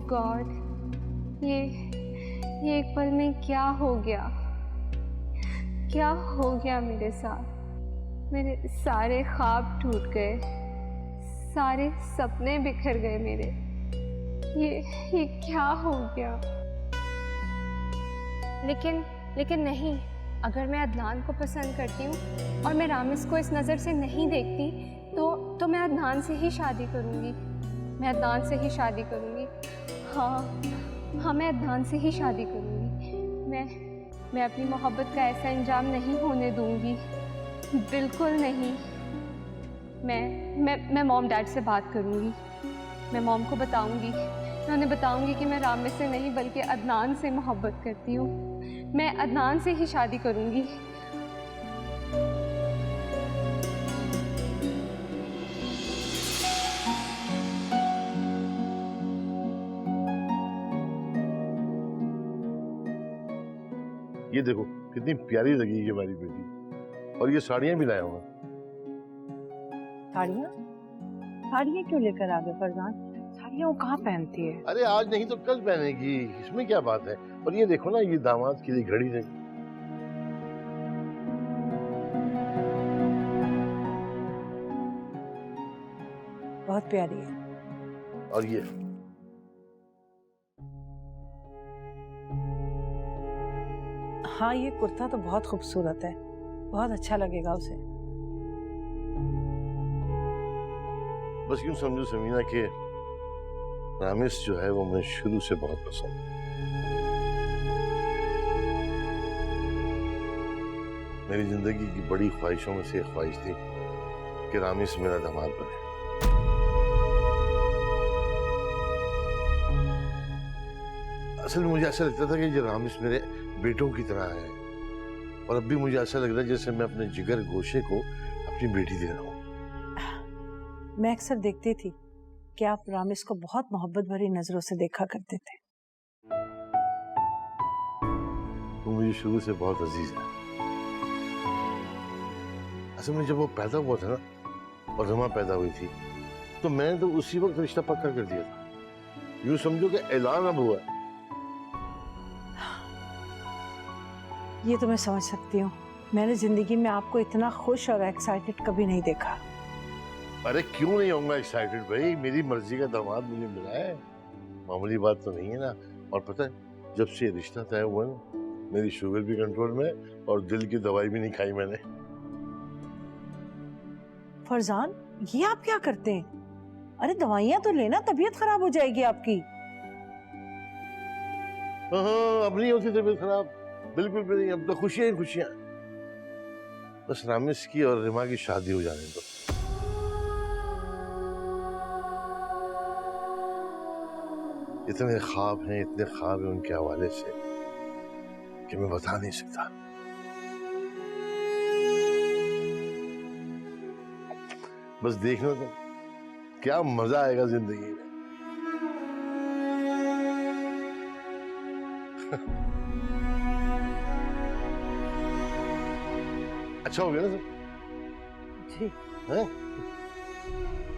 God, ये एक पल में क्या हो गया? क्या हो गया मेरे साथ? मेरे सारे ख्वाब टूट गए, सारे सपने बिखर गए मेरे। ये क्या हो गया? लेकिन नहीं, अगर मैं अदनान को पसंद करती हूँ और मैं रामिस को इस नज़र से नहीं देखती तो मैं अदनान से ही शादी करूँगी। मैं अदनान से ही शादी करूँगी। हाँ, मैं अदनान से ही शादी करूँगी। मैं अपनी मोहब्बत का ऐसा अंजाम नहीं होने दूँगी, बिल्कुल नहीं। मैं मॉम डैड से बात करूँगी। मैं मॉम को बताऊँगी, मैं उन्हें बताऊँगी कि मैं रामिस से नहीं बल्कि अदनान से मोहब्बत करती हूँ। मैं अदनान से ही शादी करूँगी। ये देखो कितनी प्यारी लगेगी हमारी बेटी, और ये साड़ियाँ भी लाया हूँ। साड़ियाँ? साड़ियाँ क्यों लेकर आ गए फरजान? साड़ियाँ वो कहाँ पहनती है? अरे आज नहीं तो कल पहनेगी, इसमें क्या बात है। और ये देखो ना, ये दामाद के लिए घड़ी नहीं। बहुत प्यारी है। और ये हाँ, ये कुर्ता तो बहुत खूबसूरत है, बहुत अच्छा लगेगा उसे। बस यूं समझो समीना के रामिस जो है वो मुझे शुरू से बहुत पसंद है। मेरी जिंदगी की बड़ी ख्वाहिशों में से एक ख्वाहिश थी कि रामिस मेरा दामाद बने। असल में मुझे ऐसा लगता था कि ये रामिस मेरे बेटों की तरह है, और अब भी मुझे ऐसा लग रहा है जैसे मैं अपने जिगर गोशे को अपनी बेटी दे रहा हूँ। मैं अक्सर देखती थी कि आप रामिस को बहुत मोहब्बत भरी नजरों से देखा करते थे। वो मुझे शुरू से बहुत अजीज है। असल में जब वो पैदा हुआ था ना, और रमा पैदा हुई थी, तो मैंने तो उसी वक्त रिश्ता पक्का कर दिया था। यूं समझो कि ऐलान अब हुआ। ये तो मैं समझ सकती हूँ। मैंने जिंदगी में आपको इतना खुश और एक्साइटेड कभी नहीं देखा। अरे क्यों नहीं होऊंगा एक्साइटेड भाई, मेरी मर्जी का दामाद मुझे मिला है, मामूली बात तो नहीं है ना। और पता है, जब से रिश्ता तय हुआ ना, मेरी शुगर भी कंट्रोल में और दिल की दवाई भी नहीं खाई मैंने। फरजान, ये आप क्या करते हैं? अरे दवाइयाँ तो लेना, तबीयत खराब हो जाएगी आपकी। हाँ, अब नहीं होती तबीयत खराब, बिल्कुल भी नहीं। अब तो खुशियां ही खुशियां। बस रामिस की और रिमा की शादी हो जाने दो। इतने ख्वाब हैं उनके हवाले से कि मैं बता नहीं सकता। बस देखना तो क्या मजा आएगा जिंदगी में। अच्छा हो गया ना सब? जी। हैं?